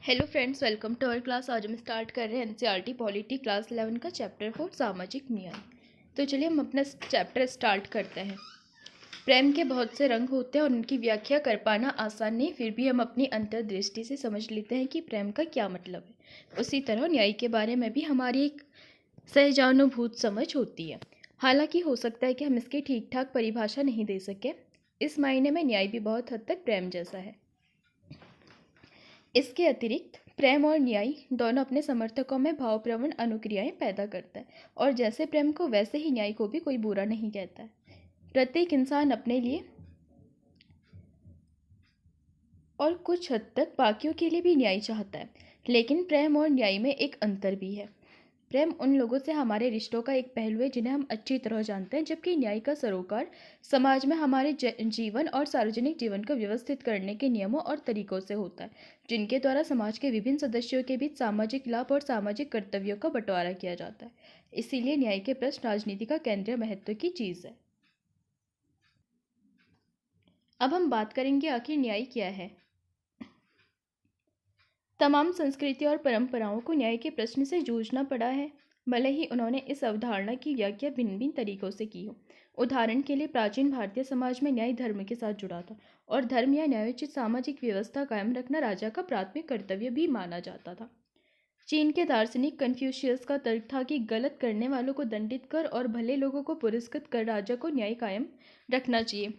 Hello friends, welcome to our class. आज हम start कर रहे हैं एनसीईआरटी पॉलिटी क्लास 11 का चैप्टर 4 सामाजिक न्याय। तो चलिए हम अपना चैप्टर स्टार्ट करते हैं। प्रेम के बहुत से रंग होते हैं और उनकी व्याख्या कर पाना आसान नहीं, फिर भी हम अपनी अंतर्दृष्टि से समझ लेते हैं कि प्रेम का क्या मतलब है। उसी तरह न्याय के बारे में भी हमारी एक सहजानुभूत समझ होती है। हालांकि हो सकता है कि हम इसकी ठीक ठाक परिभाषा नहीं दे सके। इस मायने में न्याय भी बहुत हद तक प्रेम जैसा है। इसके अतिरिक्त प्रेम और न्याय दोनों अपने समर्थकों में भावप्रवण अनुक्रियाएं पैदा करता है, और जैसे प्रेम को वैसे ही न्याय को भी कोई बुरा नहीं कहता है। प्रत्येक इंसान अपने लिए और कुछ हद तक बाकियों के लिए भी न्याय चाहता है, लेकिन प्रेम और न्याय में एक अंतर भी है। प्रेम उन लोगों से हमारे रिश्तों का एक पहलू है जिन्हें हम अच्छी तरह जानते हैं, जबकि न्याय का सरोकार समाज में हमारे जीवन और सार्वजनिक जीवन को व्यवस्थित करने के नियमों और तरीकों से होता है, जिनके द्वारा समाज के विभिन्न सदस्यों के बीच सामाजिक लाभ और सामाजिक कर्तव्यों का बंटवारा किया जाता है। इसीलिए न्याय के प्रश्न राजनीति का केंद्रीय महत्व की चीज़ है। अब हम बात करेंगे आखिर न्याय क्या है। तमाम संस्कृति और परंपराओं को न्याय के प्रश्न से जूझना पड़ा है, भले ही उन्होंने इस अवधारणा की व्याख्या भिन्न भिन्न तरीकों से की हो। उदाहरण के लिए प्राचीन भारतीय समाज में न्याय धर्म के साथ जुड़ा था, और धर्म या न्यायोचित सामाजिक व्यवस्था कायम रखना राजा का प्राथमिक कर्तव्य भी माना जाता था। चीन के दार्शनिक कन्फ्यूशियस का तर्क था कि गलत करने वालों को दंडित कर और भले लोगों को पुरस्कृत कर राजा को न्याय कायम रखना चाहिए।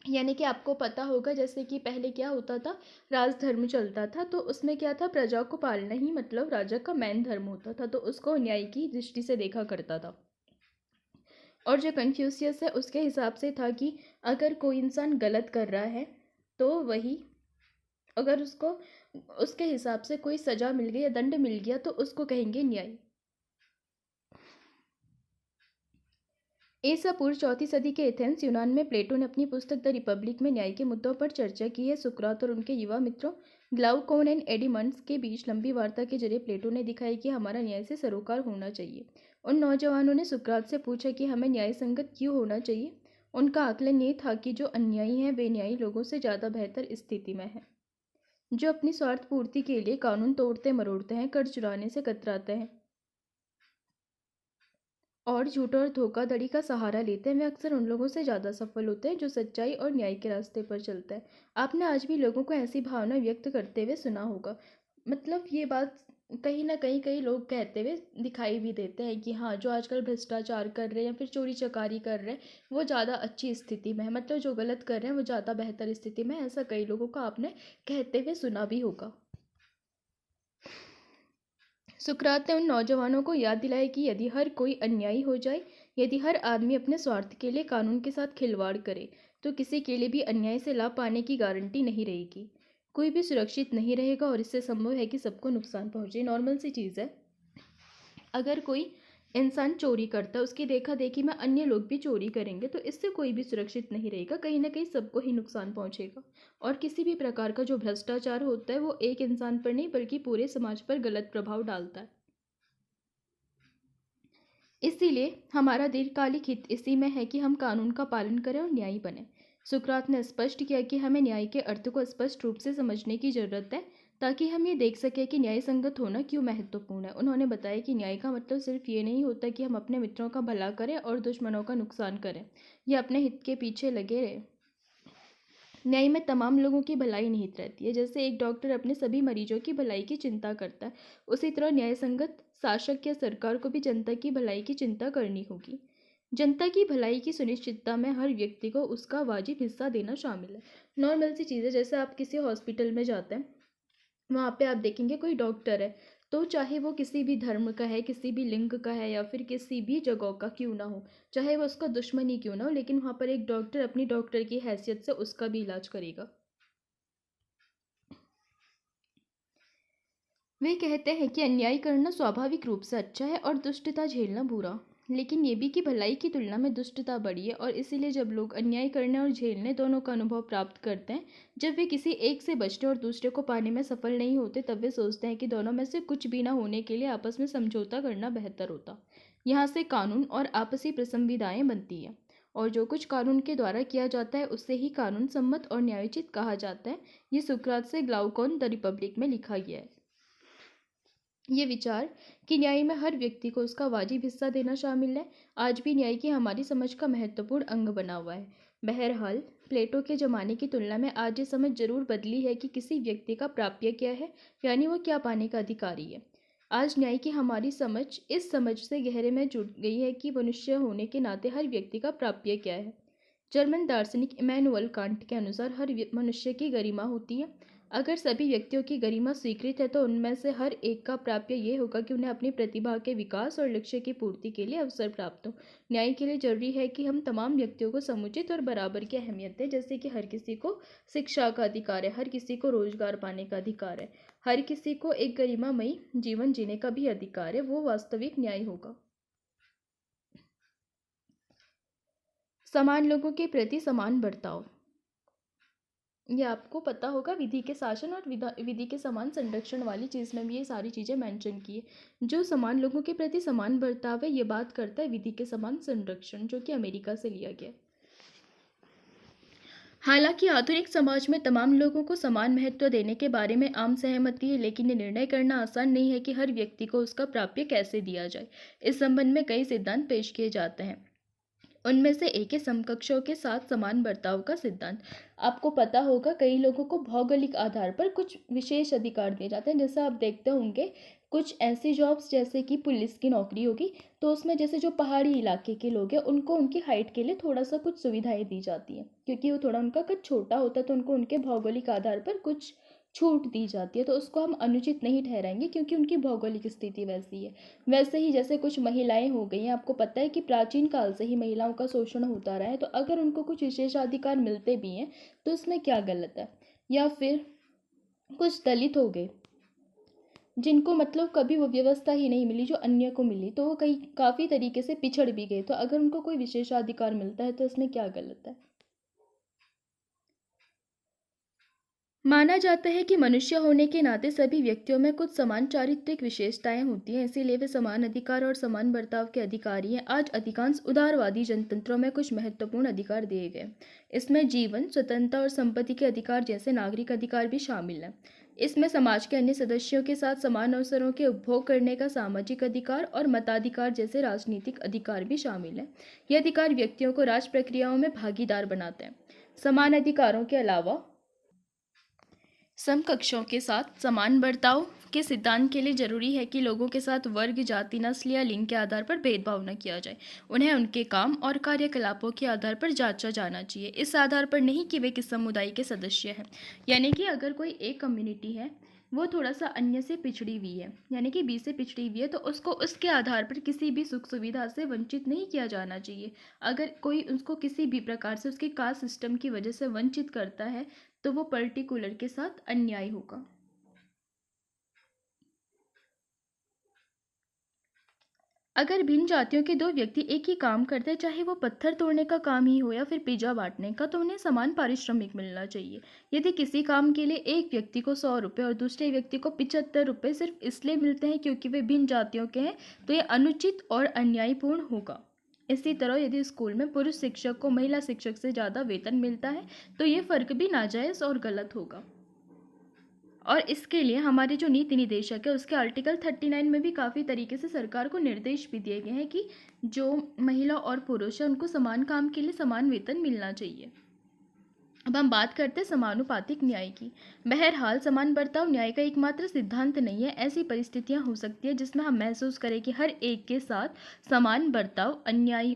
यानी कि आपको पता होगा, जैसे कि पहले क्या होता था, राजधर्म चलता था, तो उसमें क्या था, प्रजा को पालना ही मतलब राजा का मेन धर्म होता था, तो उसको न्याय की दृष्टि से देखा करता था। और जो कन्फ्यूशियस है उसके हिसाब से था कि अगर कोई इंसान गलत कर रहा है तो वही, अगर उसको उसके हिसाब से कोई सजा मिल गई या दंड मिल गया तो उसको कहेंगे न्याय। ईसा पूर्व 4वीं सदी के एथेंस यूनान में प्लेटो ने अपनी पुस्तक द रिपब्लिक में न्याय के मुद्दों पर चर्चा की है। सुकरात और उनके युवा मित्रों ग्लाउकोन एंड एडिमंड्स के बीच लंबी वार्ता के जरिए प्लेटो ने दिखाया कि हमारा न्याय से सरोकार होना चाहिए। उन नौजवानों ने सुकरात से पूछा कि हमें न्याय संगत क्यों होना चाहिए। उनका आकलन ये था कि जो अन्यायी हैं वे न्यायी लोगों से ज़्यादा बेहतर स्थिति में हैं, जो अपनी स्वार्थ पूर्ति के लिए कानून तोड़ते मरोड़ते हैं, कर चुराने से कतराते हैं और झूठ और धोखाधड़ी का सहारा लेते हैं, वे अक्सर उन लोगों से ज़्यादा सफल होते हैं जो सच्चाई और न्याय के रास्ते पर चलते हैं। आपने आज भी लोगों को ऐसी भावना व्यक्त करते हुए सुना होगा। मतलब ये बात कहीं ना कहीं कई लोग कहते हुए दिखाई भी देते हैं कि हाँ, जो आजकल भ्रष्टाचार कर रहे हैं या फिर चोरी चकारी कर रहे हैं वो ज़्यादा अच्छी स्थिति में है, मतलब जो गलत कर रहे हैं वो ज़्यादा बेहतर स्थिति में है। ऐसा कई लोगों को आपने कहते हुए सुना भी होगा। सुकरात ने उन नौजवानों को याद दिलाया कि यदि हर कोई अन्यायी हो जाए, यदि हर आदमी अपने स्वार्थ के लिए कानून के साथ खिलवाड़ करे, तो किसी के लिए भी अन्याय से लाभ पाने की गारंटी नहीं रहेगी। कोई भी सुरक्षित नहीं रहेगा और इससे संभव है कि सबको नुकसान पहुंचे। नॉर्मल सी चीज़ है। अगर कोई इंसान चोरी करता है, उसकी देखा देखी में अन्य लोग भी चोरी करेंगे, तो इससे कोई भी सुरक्षित नहीं रहेगा, कहीं ना कहीं सबको ही नुकसान पहुंचेगा। और किसी भी प्रकार का जो भ्रष्टाचार होता है वो एक इंसान पर नहीं बल्कि पूरे समाज पर गलत प्रभाव डालता है। इसीलिए हमारा दीर्घकालिक हित इसी में है कि हम कानून का पालन करें और न्यायी बने। सुकरात ने स्पष्ट किया कि हमें न्याय के अर्थ को स्पष्ट रूप से समझने की जरूरत है, ताकि हम ये देख सकें कि न्याय संगत होना क्यों महत्वपूर्ण है। उन्होंने बताया कि न्याय का मतलब सिर्फ ये नहीं होता कि हम अपने मित्रों का भला करें और दुश्मनों का नुकसान करें या अपने हित के पीछे लगे रहें। न्याय में तमाम लोगों की भलाई निहित रहती है। जैसे एक डॉक्टर अपने सभी मरीजों की भलाई की चिंता करता है, उसी तरह न्याय संगत शासक या सरकार को भी जनता की भलाई की चिंता करनी होगी। जनता की भलाई की सुनिश्चितता में हर व्यक्ति को उसका वाजिब हिस्सा देना शामिल है। नॉर्मल सी चीज़ है। जैसे आप किसी हॉस्पिटल में जाते हैं, वहाँ पे आप देखेंगे कोई डॉक्टर है, तो चाहे वो किसी भी धर्म का है, किसी भी लिंग का है या फिर किसी भी जगह का क्यों ना हो, चाहे वो उसका दुश्मन ही क्यों ना हो, लेकिन वहाँ पर एक डॉक्टर अपनी डॉक्टर की हैसियत से उसका भी इलाज करेगा। वे कहते हैं कि अन्याय करना स्वाभाविक रूप से अच्छा है और दुष्टता झेलना बुरा, लेकिन ये भी कि भलाई की तुलना में दुष्टता बड़ी है। और इसीलिए जब लोग अन्याय करने और झेलने दोनों का अनुभव प्राप्त करते हैं, जब वे किसी एक से बचने और दूसरे को पाने में सफल नहीं होते, तब वे सोचते हैं कि दोनों में से कुछ भी ना होने के लिए आपस में समझौता करना बेहतर होता। यहाँ से कानून और आपसी प्रसंविधाएँ बनती हैं, और जो कुछ कानून के द्वारा किया जाता है उससे ही कानून सम्मत और न्यायोचित कहा जाता है। ये सुकरात से ग्लाउकॉन द रिपब्लिक में लिखा गया है। ये विचार कि न्याय में हर व्यक्ति को उसका वाजिब हिस्सा देना शामिल है, आज भी न्याय की हमारी समझ का महत्वपूर्ण अंग बना हुआ है। बहरहाल, प्लेटो के ज़माने की तुलना में आज ये समझ जरूर बदली है कि किसी व्यक्ति का प्राप्य क्या है, यानी वो क्या पाने का अधिकारी है। आज न्याय की हमारी समझ इस समझ से गहरे में जुड़ गई है कि मनुष्य होने के नाते हर व्यक्ति का प्राप्य क्या है। जर्मन दार्शनिक इमैनुअल कांट के अनुसार हर मनुष्य की गरिमा होती है। अगर सभी व्यक्तियों की गरिमा स्वीकृत है तो उनमें से हर एक का प्राप्य ये होगा कि उन्हें अपनी प्रतिभा के विकास और लक्ष्य की पूर्ति के लिए अवसर प्राप्त हो। न्याय के लिए जरूरी है कि हम तमाम व्यक्तियों को समुचित और बराबर की अहमियत दें, जैसे कि हर किसी को शिक्षा का अधिकार है, हर किसी को रोजगार पाने का अधिकार है, हर किसी को एक गरिमामयी जीवन जीने का भी अधिकार है। वो वास्तविक न्याय होगा। समान लोगों के प्रति समान बर्ताव। ये आपको पता होगा, विधि के शासन और विधि के समान संरक्षण वाली चीज़ में भी ये सारी चीज़ें मेंशन की है। जो समान लोगों के प्रति समान बर्ताव है, ये बात करता है विधि के समान संरक्षण, जो कि अमेरिका से लिया गया। हालांकि आधुनिक समाज में तमाम लोगों को समान महत्व देने के बारे में आम सहमति है, लेकिन ये निर्णय करना आसान नहीं है कि हर व्यक्ति को उसका प्राप्य कैसे दिया जाए। इस संबंध में कई सिद्धांत पेश किए जाते हैं। उनमें से एक है समकक्षों के साथ समान बर्ताव का सिद्धांत। आपको पता होगा, कई लोगों को भौगोलिक आधार पर कुछ विशेष अधिकार दिए जाते हैं। जैसा आप देखते होंगे, कुछ ऐसी जॉब्स जैसे कि पुलिस की नौकरी होगी, तो उसमें जैसे जो पहाड़ी इलाके के लोग हैं उनको उनकी हाइट के लिए थोड़ा सा कुछ सुविधाएं दी जाती हैं, क्योंकि वो थोड़ा उनका कद छोटा होता है, तो उनको उनके भौगोलिक आधार पर कुछ छूट दी जाती है। तो उसको हम अनुचित नहीं ठहराएंगे, क्योंकि उनकी भौगोलिक स्थिति वैसी है। वैसे ही जैसे कुछ महिलाएं हो गई हैं, आपको पता है कि प्राचीन काल से ही महिलाओं का शोषण होता रहा है, तो अगर उनको कुछ विशेषाधिकार मिलते भी हैं तो इसमें क्या गलत है। या फिर कुछ दलित हो गए, जिनको मतलब कभी वो व्यवस्था ही नहीं मिली जो अन्य को मिली, तो वो कई काफ़ी तरीके से पिछड़ भी गए, तो अगर उनको कोई विशेषाधिकार मिलता है तो इसमें क्या गलत है। माना जाता है कि मनुष्य होने के नाते सभी व्यक्तियों में कुछ समान चारित्रिक विशेषताएं होती हैं, इसीलिए वे समान अधिकार और समान बर्ताव के अधिकारी हैं। आज अधिकांश उदारवादी जनतंत्रों में कुछ महत्वपूर्ण अधिकार दिए गए। इसमें जीवन, स्वतंत्रता और संपत्ति के अधिकार जैसे नागरिक अधिकार भी शामिल हैं। इसमें समाज के अन्य सदस्यों के साथ समान अवसरों के उपभोग करने का सामाजिक अधिकार और मताधिकार जैसे राजनीतिक अधिकार भी शामिल हैं। ये अधिकार व्यक्तियों को राज प्रक्रियाओं में भागीदार बनाते हैं। समान अधिकारों के अलावा समकक्षों के साथ समान बर्ताव के सिद्धांत के लिए जरूरी है कि लोगों के साथ वर्ग, जाति, नस्ल या लिंग के आधार पर भेदभाव न किया जाए। उन्हें उनके काम और कार्यकलापों के आधार पर जांचा जाना चाहिए, इस आधार पर नहीं कि वे किस समुदाय के सदस्य हैं। यानी कि अगर कोई एक कम्युनिटी है, वो थोड़ा सा अन्य से पिछड़ी हुई है, यानी कि बी से पिछड़ी हुई है, तो उसको उसके आधार पर किसी भी सुख सुविधा से वंचित नहीं किया जाना चाहिए। अगर कोई उसको किसी भी प्रकार से उसके कास्ट सिस्टम की वजह से वंचित करता है तो वो पर्टिकुलर के साथ अन्याय होगा। अगर भिन्न जातियों के दो व्यक्ति एक ही काम करते हैं, चाहे वो पत्थर तोड़ने का काम ही हो या फिर पिज्जा बांटने का, तो उन्हें समान पारिश्रमिक मिलना चाहिए। यदि किसी काम के लिए एक व्यक्ति को 100 रुपये और दूसरे व्यक्ति को 75 रुपये सिर्फ इसलिए मिलते हैं क्योंकि वे भिन्न जातियों के हैं, तो ये अनुचित और अन्यायपूर्ण होगा। इसी तरह यदि स्कूल में पुरुष शिक्षक को महिला शिक्षक से ज़्यादा वेतन मिलता है तो ये फ़र्क भी नाजायज़ और गलत होगा। और इसके लिए हमारे जो नीति निदेशक है उसके आर्टिकल 39 में भी काफ़ी तरीके से सरकार को निर्देश भी दिए गए हैं कि जो महिला और पुरुष है उनको समान काम के लिए समान वेतन मिलना चाहिए। अब हम बात करते हैं समानुपातिक न्याय की। बहरहाल, समान बर्ताव न्याय का एकमात्र सिद्धांत नहीं है। ऐसी परिस्थितियां हो सकती है जिसमें हम महसूस करें कि हर एक के साथ समान बर्ताव अन्याय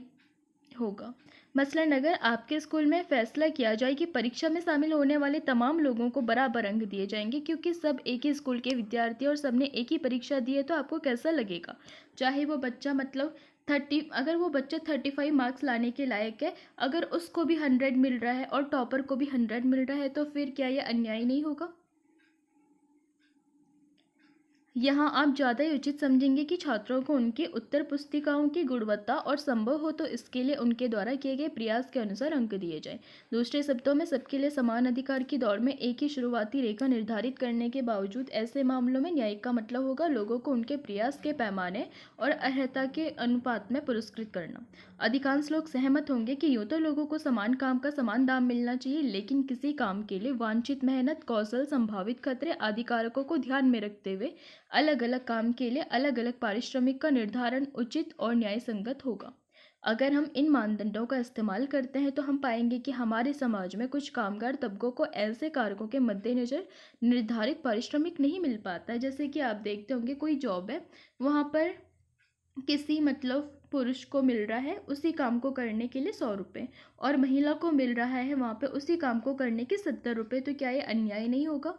होगा। मसलन अगर आपके स्कूल में फैसला किया जाए कि परीक्षा में शामिल होने वाले तमाम लोगों को बराबर अंक दिए जाएंगे क्योंकि सब एक ही स्कूल के विद्यार्थी और सबने एक ही परीक्षा दी है, तो आपको कैसा लगेगा। चाहे वो बच्चा मतलब 30, अगर वो बच्चा 35 मार्क्स लाने के लायक है, अगर उसको भी 100 मिल रहा है और टॉपर को भी 100 मिल रहा है, तो फिर क्या ये अन्याय नहीं होगा। यहाँ आप ज़्यादा ही उचित समझेंगे कि छात्रों को उनकी उत्तर पुस्तिकाओं की गुणवत्ता और संभव हो तो इसके लिए उनके द्वारा किए गए प्रयास के अनुसार अंक दिए जाएं। दूसरे शब्दों में सबके लिए समान अधिकार की दौड़ में एक ही शुरुआती रेखा निर्धारित करने के बावजूद ऐसे मामलों में न्यायिक का मतलब होगा लोगों को उनके प्रयास के पैमाने और अर्हता के अनुपात में पुरस्कृत करना। अधिकांश लोग सहमत होंगे कि यूँ तो लोगों को समान काम का समान दाम मिलना चाहिए, लेकिन किसी काम के लिए वांछित मेहनत, कौशल, संभावित खतरे आदि कारकों को ध्यान में रखते हुए अलग अलग काम के लिए अलग अलग पारिश्रमिक का निर्धारण उचित और न्याय संगत होगा। अगर हम इन मानदंडों का इस्तेमाल करते हैं तो हम पाएंगे कि हमारे समाज में कुछ कामगार तबकों को ऐसे कारकों के मद्देनजर निर्धारित पारिश्रमिक नहीं मिल पाता है। जैसे कि आप देखते होंगे कोई जॉब है, वहाँ पर किसी पुरुष को मिल रहा है उसी काम को करने के लिए 100 रुपये, और महिला को मिल रहा है वहाँ पे उसी काम को करने के 70 रुपये। तो क्या ये अन्याय नहीं होगा?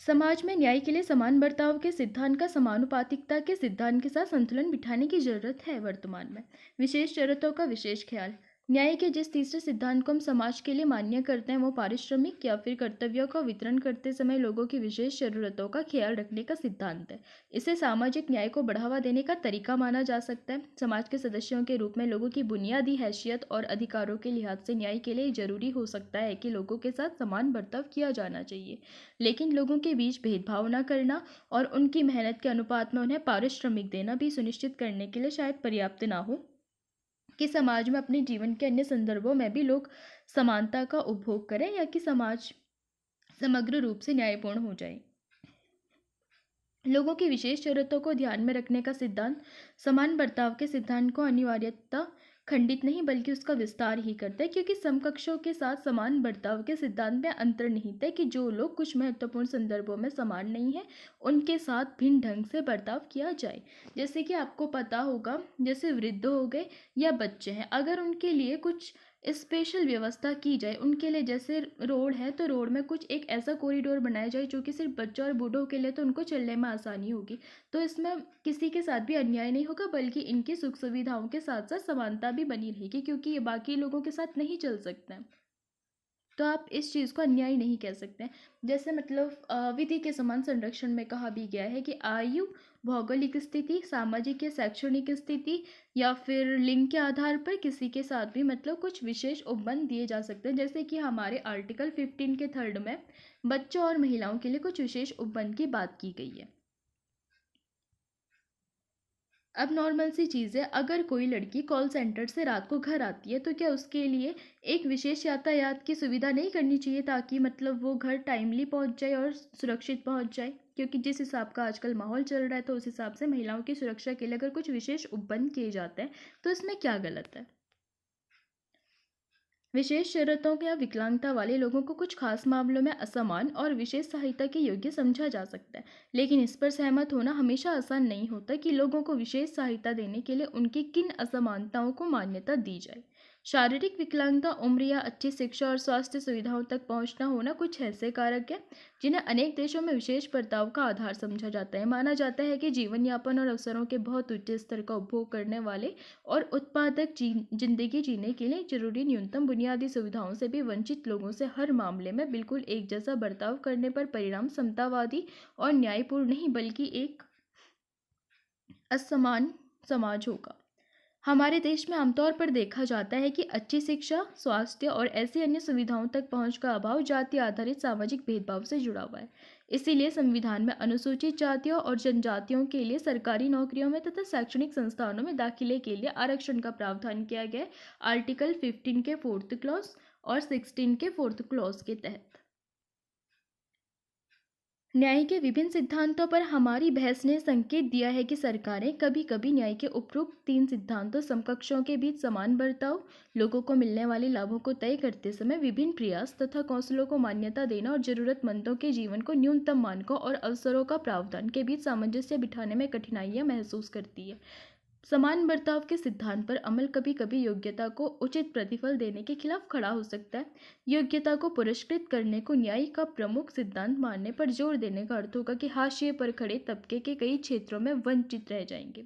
समाज में न्याय के लिए समान बर्ताव के सिद्धांत का समानुपातिकता के सिद्धांत के साथ संतुलन बिठाने की जरूरत है। वर्तमान में विशेष शर्तों का विशेष ख्याल। न्याय के जिस तीसरे सिद्धांत को हम समाज के लिए मान्य करते हैं वो पारिश्रमिक या फिर कर्तव्यों का वितरण करते समय लोगों की विशेष जरूरतों का ख्याल रखने का सिद्धांत है। इसे सामाजिक न्याय को बढ़ावा देने का तरीका माना जा सकता है। समाज के सदस्यों के रूप में लोगों की बुनियादी हैसियत और अधिकारों के लिहाज से न्याय के लिए जरूरी हो सकता है कि लोगों के साथ समान बर्ताव किया जाना चाहिए, लेकिन लोगों के बीच भेदभाव न करना और उनकी मेहनत के अनुपात में उन्हें पारिश्रमिक देना भी सुनिश्चित करने के लिए शायद पर्याप्त ना हो कि समाज में अपने जीवन के अन्य संदर्भों में भी लोग समानता का उपभोग करें या कि समाज समग्र रूप से न्यायपूर्ण हो जाए। लोगों की विशेष जरूरतों को ध्यान में रखने का सिद्धांत समान बर्ताव के सिद्धांत को अनिवार्यता खंडित नहीं बल्कि उसका विस्तार ही करता है, क्योंकि समकक्षों के साथ समान बर्ताव के सिद्धांत में अंतर्निहित है कि जो लोग कुछ महत्वपूर्ण संदर्भों में समान नहीं है उनके साथ भिन्न ढंग से बर्ताव किया जाए। जैसे कि आपको पता होगा, जैसे वृद्ध हो गए या बच्चे हैं, अगर उनके लिए कुछ स्पेशल व्यवस्था की जाए, उनके लिए जैसे रोड है तो रोड में कुछ एक ऐसा कॉरिडोर बनाया जाए जो कि सिर्फ बच्चों और बूढ़ों के लिए, तो उनको चलने में आसानी होगी। तो इसमें किसी के साथ भी अन्याय नहीं होगा बल्कि इनकी सुख सुविधाओं के साथ साथ समानता भी बनी रहेगी, क्योंकि ये बाकी लोगों के साथ नहीं चल सकते हैं। तो आप इस चीज़ को अन्याय नहीं कह सकते। जैसे विधि के समान संरक्षण में कहा भी गया है कि आयु, भौगोलिक स्थिति, सामाजिक या शैक्षणिक स्थिति या फिर लिंग के आधार पर किसी के साथ भी कुछ विशेष उपबंध दिए जा सकते हैं। जैसे कि हमारे आर्टिकल 15 के 3 में बच्चों और महिलाओं के लिए कुछ विशेष उपबंध की बात की गई है। अब नॉर्मल सी चीज़ है, अगर कोई लड़की कॉल सेंटर से रात को घर आती है तो क्या उसके लिए एक विशेष यातायात की सुविधा नहीं करनी चाहिए ताकि वो घर टाइमली पहुंच जाए और सुरक्षित पहुंच जाए? क्योंकि जिस हिसाब का आजकल माहौल चल रहा है तो उस हिसाब से महिलाओं की सुरक्षा के लिए अगर कुछ विशेष उपबंध किए जाते हैं तो इसमें क्या गलत है? विशेष जरूरतों या विकलांगता वाले लोगों को कुछ खास मामलों में असमान और विशेष सहायता के योग्य समझा जा सकता है, लेकिन इस पर सहमत होना हमेशा आसान नहीं होता कि लोगों को विशेष सहायता देने के लिए उनकी किन असमानताओं को मान्यता दी जाए। शारीरिक विकलांगता, उम्र या अच्छी शिक्षा और स्वास्थ्य सुविधाओं तक पहुंचना होना कुछ ऐसे कारक है जिन्हें अनेक देशों में विशेष बर्ताव का आधार समझा जाता है। माना जाता है कि जीवन यापन और अवसरों के बहुत उच्च स्तर का उपभोग करने वाले और उत्पादक जिंदगी जीने के लिए जरूरी न्यूनतम बुनियादी सुविधाओं से भी वंचित लोगों से हर मामले में बिल्कुल एक जैसा बर्ताव करने पर परिणाम समतावादी और न्यायपूर्ण नहीं बल्कि एक असमान समाज होगा। हमारे देश में आमतौर पर देखा जाता है कि अच्छी शिक्षा, स्वास्थ्य और ऐसी अन्य सुविधाओं तक पहुंच का अभाव जाति आधारित सामाजिक भेदभाव से जुड़ा हुआ है। इसीलिए संविधान में अनुसूचित जातियों और जनजातियों के लिए सरकारी नौकरियों में तथा शैक्षणिक संस्थानों में दाखिले के लिए आरक्षण का प्रावधान किया गया है, आर्टिकल 15 के 4th क्लॉज और 16 के 4th क्लॉज के तहत। न्याय के विभिन्न सिद्धांतों पर हमारी बहस ने संकेत दिया है कि सरकारें कभी कभी न्याय के उपरोक्त 3 सिद्धांतों समकक्षों के बीच समान बर्ताव, लोगों को मिलने वाले लाभों को तय करते समय विभिन्न प्रयास तथा कौशलों को मान्यता देना और जरूरतमंदों के जीवन को न्यूनतम मानकों और अवसरों का प्रावधान के बीच सामंजस्य बिठाने में कठिनाइयां महसूस करती है। समान बर्ताव के सिद्धांत पर अमल कभी कभी योग्यता को उचित प्रतिफल देने के खिलाफ खड़ा हो सकता है। योग्यता को पुरस्कृत करने को न्याय का प्रमुख सिद्धांत मानने पर जोर देने का अर्थ होगा कि हाशिए पर खड़े तबके के कई क्षेत्रों में वंचित रह जाएंगे,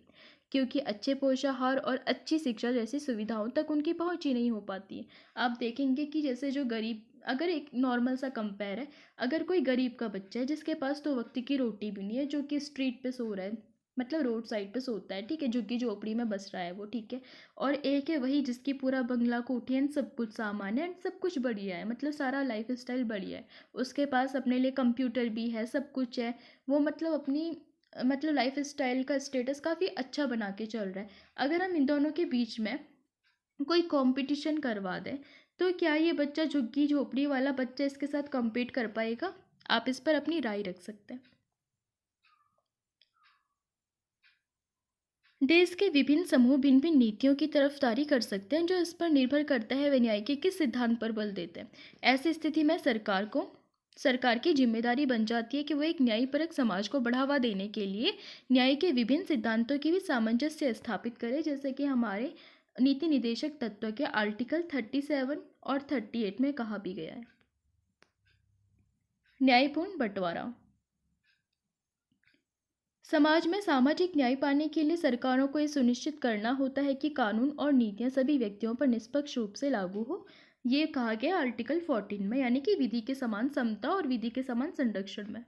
क्योंकि अच्छे पोषाहार और अच्छी शिक्षा जैसी सुविधाओं तक उनकी पहुंच ही नहीं हो पाती है। आप देखेंगे कि जैसे जो गरीब अगर एक नॉर्मल सा कंपेयर है, अगर कोई गरीब का बच्चा है जिसके पास 2 वक्त की रोटी भी नहीं है, जो कि स्ट्रीट पे सो रहा है, मतलब रोड साइड पे सोता है, ठीक है, झुग्गी झोपड़ी में बस रहा है वो, ठीक है, और एक है वही जिसकी पूरा बंगला कोठी एंड सब कुछ सामान है एंड सब कुछ बढ़िया है, मतलब सारा लाइफ स्टाइल बढ़िया है, उसके पास अपने लिए कंप्यूटर भी है, सब कुछ है, वो मतलब अपनी मतलब लाइफ स्टाइल का स्टेटस काफ़ी अच्छा बना के चल रहा है। अगर हम इन दोनों के बीच में कोई कंपटीशन करवा दें, तो क्या ये बच्चा झुग्गी झोपड़ी वाला बच्चा इसके साथ compete कर पाएगा? आप इस पर अपनी राय रख सकते हैं। देश के विभिन्न समूह भिन्न भिन्न नीतियों की तरफदारी कर सकते हैं, जो इस पर निर्भर करता है वे न्याय के किस सिद्धांत पर बल देते हैं। ऐसी स्थिति में सरकार की जिम्मेदारी बन जाती है कि वो एक न्यायपरक समाज को बढ़ावा देने के लिए न्याय के विभिन्न सिद्धांतों की भी सामंजस्य स्थापित करे, जैसे कि हमारे नीति निदेशक तत्व के आर्टिकल 37 और 38 में कहा भी गया है। न्यायपूर्ण बंटवारा। समाज में सामाजिक न्याय पाने के लिए सरकारों को ये सुनिश्चित करना होता है कि कानून और नीतियां सभी व्यक्तियों पर निष्पक्ष रूप से लागू हो। ये कहा गया आर्टिकल 14 में, यानी कि विधि के समान समता और विधि के समान संरक्षण में।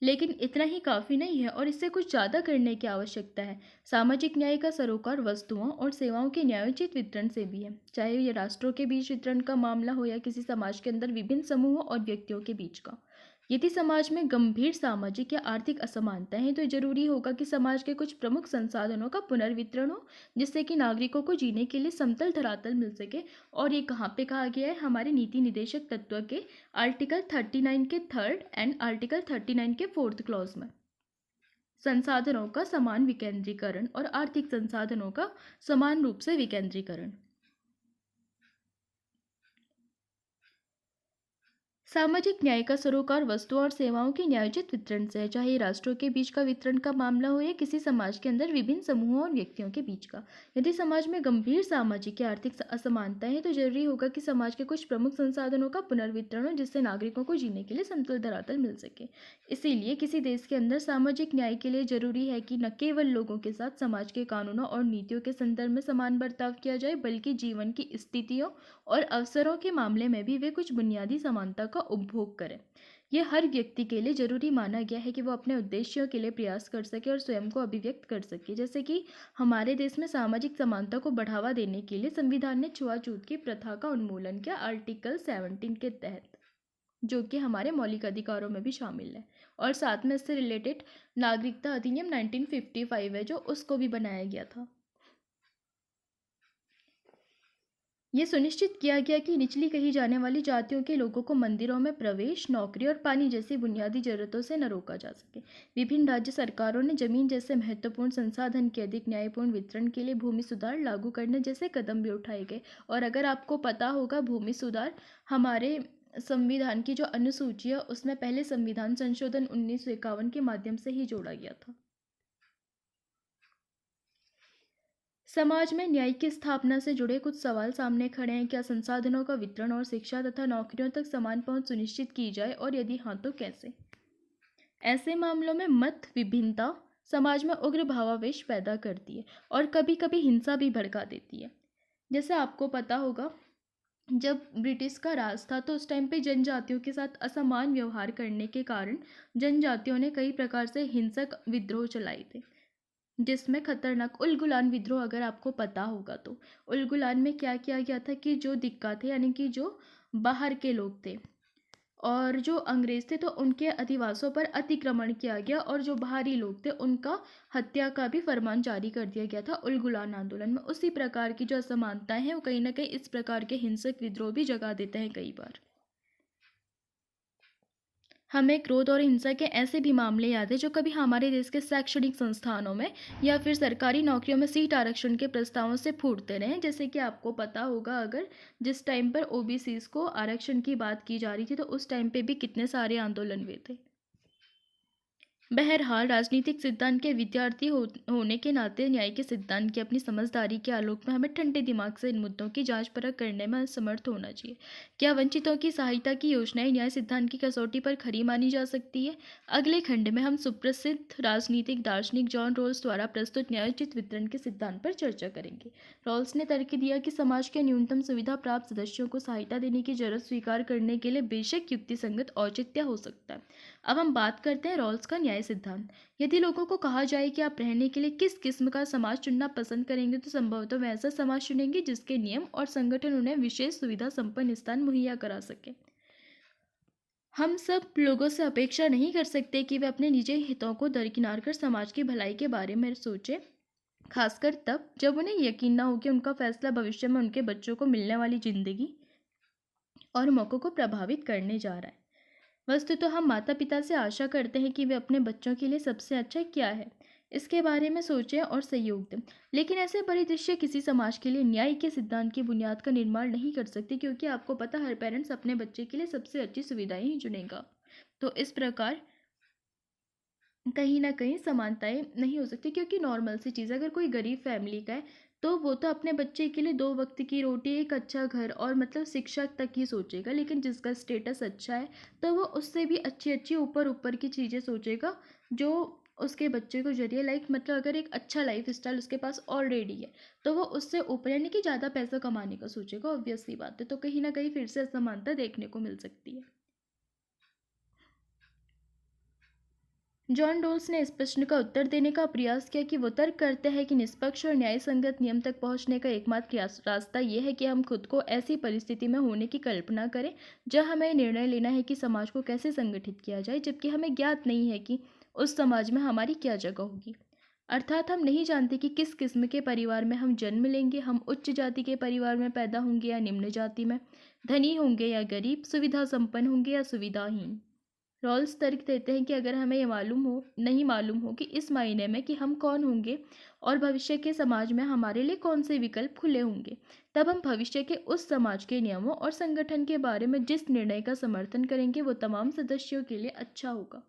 लेकिन इतना ही काफ़ी नहीं है और इससे कुछ ज़्यादा करने की आवश्यकता है। सामाजिक न्याय का सरोकार वस्तुओं और सेवाओं के न्यायोचित वितरण से भी है, चाहे ये राष्ट्रों के बीच वितरण का मामला हो या किसी समाज के अंदर विभिन्न समूहों और व्यक्तियों के बीच का। यदि समाज में गंभीर सामाजिक या आर्थिक असमानता है, तो ये जरूरी होगा कि समाज के कुछ प्रमुख संसाधनों का पुनर्वितरण हो, जिससे कि नागरिकों को जीने के लिए समतल धरातल मिल सके। और ये कहाँ पे कहा गया है? हमारे नीति निदेशक तत्व के आर्टिकल 39 के 3rd एंड आर्टिकल 39 के 4th क्लॉज में। संसाधनों का समान विकेंद्रीकरण और आर्थिक संसाधनों का समान रूप से विकेंद्रीकरण। सामाजिक न्याय का सरोकार वस्तुओं और सेवाओं के न्यायोचित वितरण से है, चाहे राष्ट्रों के बीच का वितरण का मामला हो या किसी समाज के अंदर विभिन्न समूहों और व्यक्तियों के बीच का। यदि समाज में गंभीर सामाजिक या आर्थिक असमानता है, तो जरूरी होगा कि समाज के कुछ प्रमुख संसाधनों का पुनर्वितरण हो, जिससे नागरिकों को जीने के लिए समतल धरातल मिल सके। इसीलिए किसी देश के अंदर सामाजिक न्याय के लिए जरूरी है कि न केवल लोगों के साथ समाज के कानूनों और नीतियों के संदर्भ में समान बर्ताव किया जाए, बल्कि जीवन की स्थितियों और अवसरों के मामले में भी वे कुछ बुनियादी समानता का उपभोग करें। यह हर व्यक्ति के लिए जरूरी माना गया है कि वो अपने उद्देश्यों के लिए प्रयास कर सके और स्वयं को अभिव्यक्त कर सके। जैसे कि हमारे देश में सामाजिक समानता को बढ़ावा देने के लिए संविधान ने छुआछूत की प्रथा का उन्मूलन किया आर्टिकल 17 के तहत, जो कि हमारे मौलिक अधिकारों में भी शामिल है। और साथ में इससे रिलेटेड नागरिकता अधिनियम 1955 है, जो उसको भी बनाया गया था। ये सुनिश्चित किया गया कि निचली कही जाने वाली जातियों के लोगों को मंदिरों में प्रवेश, नौकरी और पानी जैसी बुनियादी जरूरतों से न रोका जा सके। विभिन्न राज्य सरकारों ने जमीन जैसे महत्वपूर्ण संसाधन के अधिक न्यायपूर्ण वितरण के लिए भूमि सुधार लागू करने जैसे कदम भी उठाए गए। और अगर आपको पता होगा, भूमि सुधार हमारे संविधान की जो अनुसूची है उसमें पहले संविधान संशोधन 1951 के माध्यम से ही जोड़ा गया था। समाज में न्याय की स्थापना से जुड़े कुछ सवाल सामने खड़े हैं। क्या संसाधनों का वितरण और शिक्षा तथा नौकरियों तक समान पहुंच सुनिश्चित की जाए, और यदि हाँ तो कैसे? ऐसे मामलों में मत विभिन्नता समाज में उग्र भावावेश पैदा करती है और कभी कभी हिंसा भी भड़का देती है। जैसे आपको पता होगा, जब ब्रिटिश का राज था तो उस टाइम पे जनजातियों के साथ असमान व्यवहार करने के कारण जनजातियों ने कई प्रकार से हिंसक विद्रोह चलाए थे, जिसमें खतरनाक उलगुलान विद्रोह, अगर आपको पता होगा तो उलगुलान में क्या किया गया था कि जो दिक्का थे, यानी कि जो बाहर के लोग थे और जो अंग्रेज थे, तो उनके अधिवासों पर अतिक्रमण किया गया और जो बाहरी लोग थे उनका हत्या का भी फरमान जारी कर दिया गया था उलगुलान आंदोलन में। उसी प्रकार की जो असमानताएं हैं वो कहीं ना कहीं इस प्रकार के हिंसक विद्रोह भी जगा देते हैं कई बार। हमें क्रोध और हिंसा के ऐसे भी मामले याद है जो कभी हमारे देश के शैक्षणिक संस्थानों में या फिर सरकारी नौकरियों में सीट आरक्षण के प्रस्तावों से फूटते रहे। जैसे कि आपको पता होगा, अगर जिस टाइम पर ओबीसीज को आरक्षण की बात की जा रही थी, तो उस टाइम पे भी कितने सारे आंदोलन हुए थे। बहरहाल राजनीतिक सिद्धांत के विद्यार्थी होने के नाते न्याय के सिद्धांत की अपनी समझदारी के आलोक में हमें ठंडे दिमाग से इन मुद्दों की जांच परख करने में समर्थ होना चाहिए। क्या वंचितों की सहायता की योजनाएं न्याय सिद्धांत की कसौटी पर खरी मानी जा सकती है? अगले खंड में हम सुप्रसिद्ध राजनीतिक दार्शनिक जॉन रोल्स द्वारा प्रस्तुत न्यायोचित वितरण के सिद्धांत पर चर्चा करेंगे। रॉल्स ने तर्क दिया कि समाज के न्यूनतम सुविधा प्राप्त सदस्यों को सहायता देने की जरूरत स्वीकार करने के लिए बेशक युक्तिसंगत औचित्य हो सकता है। अब हम बात करते हैं रॉल्स का न्याय सिद्धांत। यदि लोगों को कहा जाए कि आप रहने के लिए किस किस्म का समाज चुनना पसंद करेंगे, तो संभवतः वे ऐसा समाज चुनेंगे जिसके नियम और संगठन उन्हें विशेष सुविधा संपन्न स्थान मुहैया करा सके। हम सब लोगों से अपेक्षा नहीं कर सकते कि वे अपने निजी हितों को दरकिनार कर समाज की भलाई के बारे में सोचें, खासकर तब जब उन्हें यकीन न हो कि उनका फैसला भविष्य में उनके बच्चों को मिलने वाली जिंदगी और मौक़ों को प्रभावित करने जा रहा है। वस्तुतः हम माता पिता से आशा करते हैं कि वे अपने बच्चों के लिए सबसे अच्छा क्या है इसके बारे में सोचें और सहयोग दें, लेकिन ऐसे परिदृश्य किसी समाज के लिए न्याय के सिद्धांत की बुनियाद का निर्माण नहीं कर सकते, क्योंकि आपको पता हर पेरेंट्स अपने बच्चे के लिए सबसे अच्छी सुविधाएं ही चुनेगा। तो इस प्रकार कहीं ना कहीं समानताएं नहीं हो सकती, क्योंकि नॉर्मल सी चीज़, अगर कोई गरीब फैमिली का है तो वो तो अपने बच्चे के लिए 2 वक्त की रोटी, एक अच्छा घर और मतलब शिक्षा तक ही सोचेगा, लेकिन जिसका स्टेटस अच्छा है तो वो उससे भी अच्छी अच्छी ऊपर ऊपर की चीज़ें सोचेगा जो उसके बच्चे को जरिए, लाइक मतलब अगर एक अच्छा लाइफ स्टाइल उसके पास ऑलरेडी है तो वो उससे ऊपर यानी कि ज़्यादा पैसा कमाने का सोचेगा। ऑब्वियसली बात है, तो कहीं ना कहीं फिर से असमानता देखने को मिल सकती है। जॉन रोल्स ने इस प्रश्न का उत्तर देने का प्रयास किया कि वो तर्क करते हैं कि निष्पक्ष और न्यायसंगत नियम तक पहुंचने का एकमात्र रास्ता यह है कि हम खुद को ऐसी परिस्थिति में होने की कल्पना करें जहां हमें निर्णय लेना है कि समाज को कैसे संगठित किया जाए, जबकि हमें ज्ञात नहीं है कि उस समाज में हमारी क्या जगह होगी। अर्थात हम नहीं जानते कि किस किस्म के परिवार में हम जन्म लेंगे, हम उच्च जाति के परिवार में पैदा होंगे या निम्न जाति में, धनी होंगे या गरीब, सुविधा संपन्न होंगे या सुविधाहीन। रॉल्स तर्क देते हैं कि अगर हमें ये नहीं मालूम हो कि इस मायने में कि हम कौन होंगे और भविष्य के समाज में हमारे लिए कौन से विकल्प खुले होंगे, तब हम भविष्य के उस समाज के नियमों और संगठन के बारे में जिस निर्णय का समर्थन करेंगे वो तमाम सदस्यों के लिए अच्छा होगा।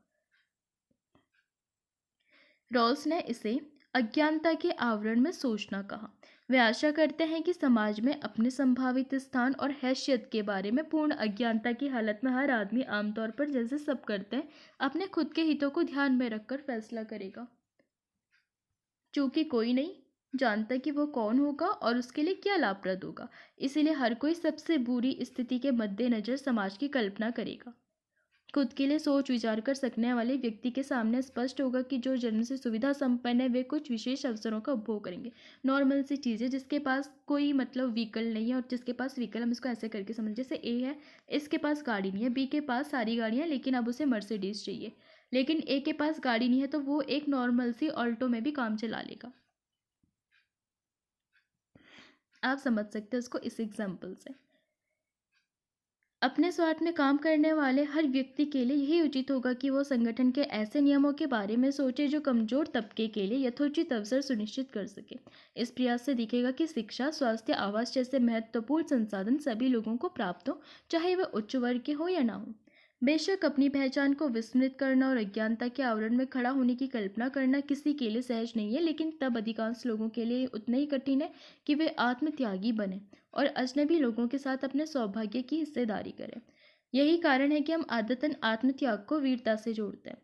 रॉल्स ने इसे अज्ञानता के आवरण में सोचना कहा। वे आशा करते हैं कि समाज में अपने संभावित स्थान और हैसियत के बारे में पूर्ण अज्ञानता की हालत में हर आदमी आमतौर पर, जैसे सब करते हैं, अपने खुद के हितों को ध्यान में रखकर फैसला करेगा। चूंकि कोई नहीं जानता कि वो कौन होगा और उसके लिए क्या लाभप्रद होगा, इसीलिए हर कोई सबसे बुरी स्थिति के मद्देनजर समाज की कल्पना करेगा। खुद के लिए सोच विचार कर सकने वाले व्यक्ति के सामने स्पष्ट होगा कि जो जन्म से सुविधा संपन्न है वे कुछ विशेष अवसरों का उपभोग करेंगे। नॉर्मल सी चीज़ें, जिसके पास कोई मतलब व्हीकल नहीं है और जिसके पास व्हीकल, हम इसको ऐसे करके समझ, जैसे ए है, इसके पास गाड़ी नहीं है, बी के पास सारी गाड़ियाँ, लेकिन अब उसे मर्सिडीज चाहिए, लेकिन ए के पास गाड़ी नहीं है तो वो एक नॉर्मल सी ऑल्टो में भी काम चला लेगा। आप समझ सकते हो इसको इस एग्जाम्पल से। अपने स्वार्थ में काम करने वाले हर व्यक्ति के लिए यही उचित होगा कि वो संगठन के ऐसे नियमों के बारे में सोचे जो कमजोर तबके के लिए यथोचित अवसर सुनिश्चित कर सके। इस प्रयास से दिखेगा कि शिक्षा, स्वास्थ्य, आवास जैसे महत्वपूर्ण संसाधन सभी लोगों को प्राप्त हो, चाहे वह उच्च वर्ग के हो या ना हो। बेशक अपनी पहचान को विस्मृत करना और अज्ञानता के आवरण में खड़ा होने की कल्पना करना किसी के लिए सहज नहीं है, लेकिन तब अधिकांश लोगों के लिए उतना ही कठिन है कि वे आत्मत्यागी बने और अजनबी लोगों के साथ अपने सौभाग्य की हिस्सेदारी करें। यही कारण है कि हम आदतन आत्मत्याग को वीरता से जोड़ते हैं।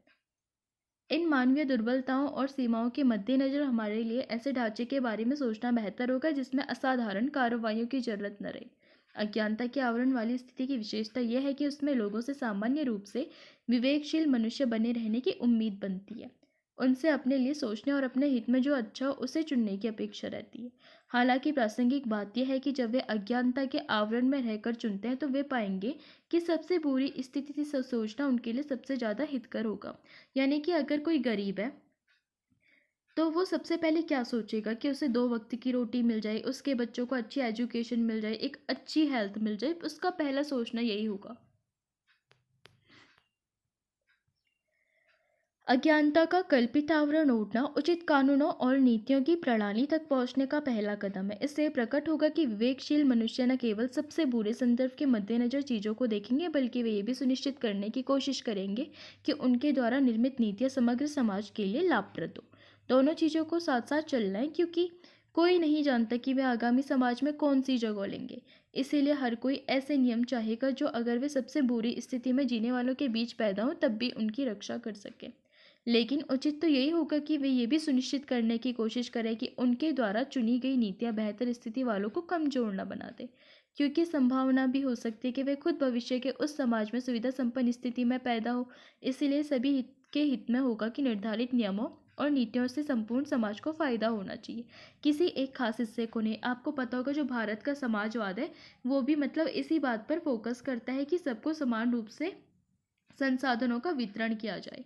इन मानवीय दुर्बलताओं और सीमाओं के मद्देनजर हमारे लिए ऐसे ढांचे के बारे में सोचना बेहतर होगा जिसमें असाधारण कार्रवाइयों की जरूरत न रहे। अज्ञानता के आवरण वाली स्थिति की विशेषता यह है कि उसमें लोगों से सामान्य रूप से विवेकशील मनुष्य बने रहने की उम्मीद बनती है। उनसे अपने लिए सोचने और अपने हित में जो अच्छा हो उसे चुनने की अपेक्षा रहती है। हालांकि प्रासंगिक बात यह है कि जब वे अज्ञानता के आवरण में रहकर चुनते हैं तो वे पाएंगे कि सबसे बुरी स्थिति से सोचना उनके लिए सबसे ज़्यादा हितकर होगा। यानी कि अगर कोई गरीब है तो वो सबसे पहले क्या सोचेगा कि उसे 2 वक्त की रोटी मिल जाए, उसके बच्चों को अच्छी एजुकेशन मिल जाए, एक अच्छी हेल्थ मिल जाए, उसका पहला सोचना यही होगा। अज्ञानता का कल्पित आवरण ओढ़ना उचित कानूनों और नीतियों की प्रणाली तक पहुंचने का पहला कदम है। इससे प्रकट होगा कि विवेकशील मनुष्य न केवल सबसे बुरे संदर्भ के मद्देनजर चीज़ों को देखेंगे, बल्कि वे ये भी सुनिश्चित करने की कोशिश करेंगे कि उनके द्वारा निर्मित नीतियाँ समग्र समाज के लिए लाभप्रद हो। दोनों चीज़ों को साथ साथ चलना है, क्योंकि कोई नहीं जानता कि वे आगामी समाज में कौन सी जगह लेंगे। इसीलिए हर कोई ऐसे नियम चाहेगा जो, अगर वे सबसे बुरी स्थिति में जीने वालों के बीच पैदा हों, तब भी उनकी रक्षा कर सके। लेकिन उचित तो यही होगा कि वे ये भी सुनिश्चित करने की कोशिश करें कि उनके द्वारा चुनी गई नीतियां बेहतर स्थिति वालों को कमजोर न बना दें, क्योंकि संभावना भी हो सकती है कि वे खुद भविष्य के उस समाज में सुविधा संपन्न स्थिति में पैदा हो। इसीलिए सभी के हित में होगा कि निर्धारित नियमों और नीतियों से संपूर्ण समाज को फायदा होना चाहिए, किसी एक खास हिस्से को नहीं। आपको पता होगा जो भारत का समाजवाद है वो भी मतलब इसी बात पर फोकस करता है कि सबको समान रूप से संसाधनों का वितरण किया जाए,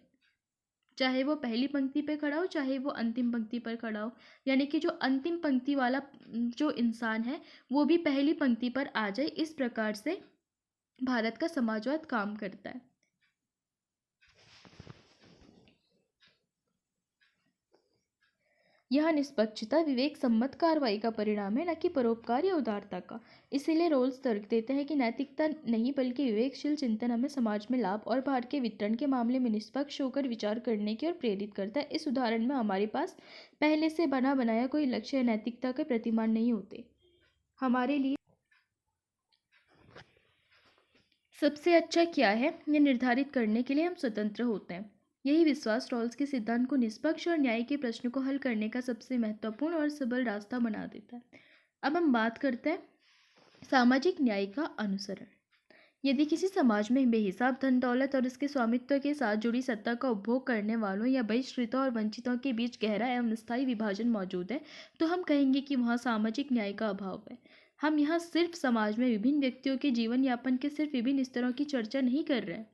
चाहे वो पहली पंक्ति पे खड़ा हो चाहे वो अंतिम पंक्ति पर खड़ा हो। यानी कि जो अंतिम पंक्ति वाला जो इंसान है वो भी पहली पंक्ति पर आ जाए, इस प्रकार से भारत का समाजवाद काम करता है। यह निष्पक्षता विवेक सम्मत कार्रवाई का परिणाम है, न कि परोपकार या उदारता का। इसीलिए रोल्स तर्क देते हैं कि नैतिकता नहीं बल्कि विवेकशील चिंतन हमें समाज में लाभ और भार के वितरण के मामले में निष्पक्ष होकर विचार करने की ओर प्रेरित करता है। इस उदाहरण में हमारे पास पहले से बना बनाया कोई लक्ष्य या नैतिकता के प्रतिमान नहीं होते। हमारे लिए सबसे अच्छा क्या है यह निर्धारित करने के लिए हम स्वतंत्र होते हैं। यही विश्वास रॉल्स के सिद्धांत को निष्पक्ष और न्याय के प्रश्न को हल करने का सबसे महत्वपूर्ण और सबल रास्ता बना देता है। अब हम बात करते हैं सामाजिक न्याय का अनुसरण। यदि किसी समाज में बेहिसाब धन दौलत और इसके स्वामित्व के साथ जुड़ी सत्ता का उपभोग करने वालों या बहिष्कृतों और वंचितों के बीच गहरा एवं स्थायी विभाजन मौजूद है, तो हम कहेंगे कि वहाँ सामाजिक न्याय का अभाव है। हम यहाँ सिर्फ समाज में विभिन्न व्यक्तियों के जीवन यापन के सिर्फ विभिन्न स्तरों की चर्चा नहीं कर रहे हैं।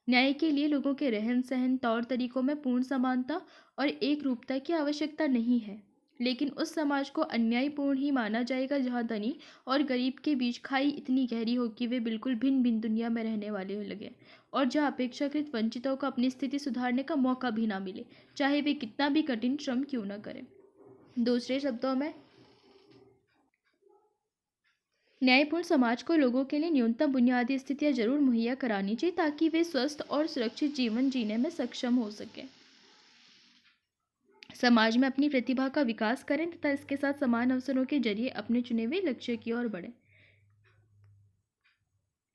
न्याय के लिए लोगों के रहन सहन तौर तरीकों में पूर्ण समानता और एक रूपता की आवश्यकता नहीं है, लेकिन उस समाज को अन्यायपूर्ण ही माना जाएगा जहाँ धनी और गरीब के बीच खाई इतनी गहरी हो कि वे बिल्कुल भिन्न भिन्न दुनिया में रहने वाले हो लगे, और जहाँ अपेक्षाकृत वंचितों को अपनी स्थिति सुधारने का मौका भी ना मिले, चाहे वे कितना भी कठिन श्रम क्यों न करें। दूसरे शब्दों में, न्यायपूर्ण समाज को लोगों के लिए न्यूनतम बुनियादी स्थितियां जरूर मुहैया करानी चाहिए ताकि वे स्वस्थ और सुरक्षित जीवन जीने में सक्षम हो सके, समाज में अपनी प्रतिभा का विकास करें तथा इसके साथ समान अवसरों के जरिए अपने चुने हुए लक्ष्य की ओर बढ़ें।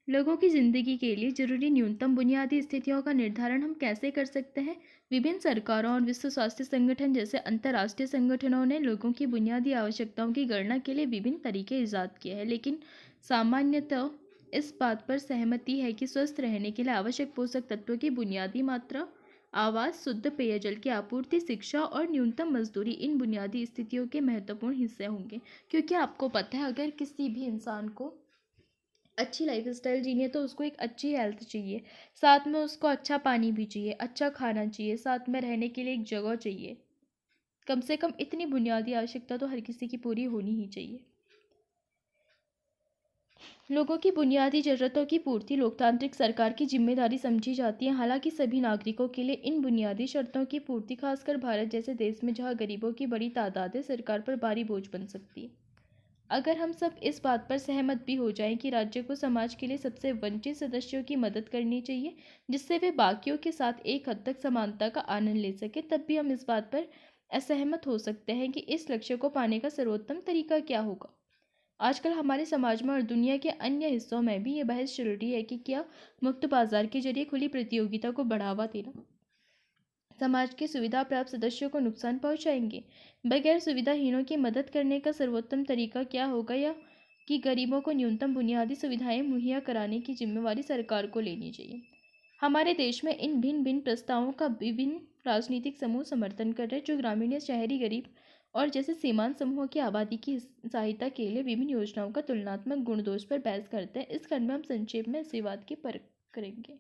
लोगों की जिंदगी के लिए जरूरी न्यूनतम बुनियादी स्थितियों का निर्धारण हम कैसे कर सकते हैं। विभिन्न सरकारों और विश्व स्वास्थ्य संगठन जैसे अंतर्राष्ट्रीय संगठनों ने लोगों की बुनियादी आवश्यकताओं की गणना के लिए विभिन्न तरीके ईजाद किए हैं, लेकिन सामान्यतः इस बात पर सहमति है कि स्वस्थ रहने के लिए आवश्यक पोषक तत्वों की बुनियादी मात्रा, आवास, शुद्ध पेयजल की आपूर्ति, शिक्षा और न्यूनतम मजदूरी इन बुनियादी स्थितियों के महत्वपूर्ण हिस्से होंगे। क्योंकि आपको पता है अगर किसी भी इंसान को अच्छी लाइफस्टाइल जीनी है तो उसको एक अच्छी हेल्थ चाहिए, साथ में उसको अच्छा पानी भी चाहिए, अच्छा खाना चाहिए, साथ में रहने के लिए एक जगह चाहिए। कम से कम इतनी बुनियादी आवश्यकता तो हर किसी की पूरी होनी ही चाहिए। लोगों की बुनियादी जरूरतों की पूर्ति लोकतांत्रिक सरकार की जिम्मेदारी समझी जाती है। हालांकि सभी नागरिकों के लिए इन बुनियादी शर्तों की पूर्ति, खासकर भारत जैसे देश में जहां गरीबों की बड़ी तादाद है, सरकार पर भारी बोझ बन सकती है। अगर हम सब इस बात पर सहमत भी हो जाएं कि राज्य को समाज के लिए सबसे वंचित सदस्यों की मदद करनी चाहिए जिससे वे बाकियों के साथ एक हद तक समानता का आनंद ले सके, तब भी हम इस बात पर असहमत हो सकते हैं कि इस लक्ष्य को पाने का सर्वोत्तम तरीका क्या होगा। आजकल हमारे समाज में और दुनिया के अन्य हिस्सों में भी ये बहस चल रही है कि क्या मुक्त बाजार के जरिए खुली प्रतियोगिता को बढ़ावा देना समाज के सुविधा प्राप्त सदस्यों को नुकसान पहुंचाएंगे। बगैर सुविधाहीनों की मदद करने का सर्वोत्तम तरीका क्या होगा, या कि गरीबों को न्यूनतम बुनियादी सुविधाएं मुहैया कराने की जिम्मेवारी सरकार को लेनी चाहिए। हमारे देश में इन भिन्न भिन्न प्रस्तावों का विभिन्न राजनीतिक समूह समर्थन कर रहे हैं, जो ग्रामीण या शहरी गरीब और जैसे सीमांत समूहों की आबादी की सहायता के लिए विभिन्न योजनाओं का तुलनात्मक गुण दोष पर बहस करते हैं। इस खंड में हम संक्षेप में इस विवाद की परख करेंगे।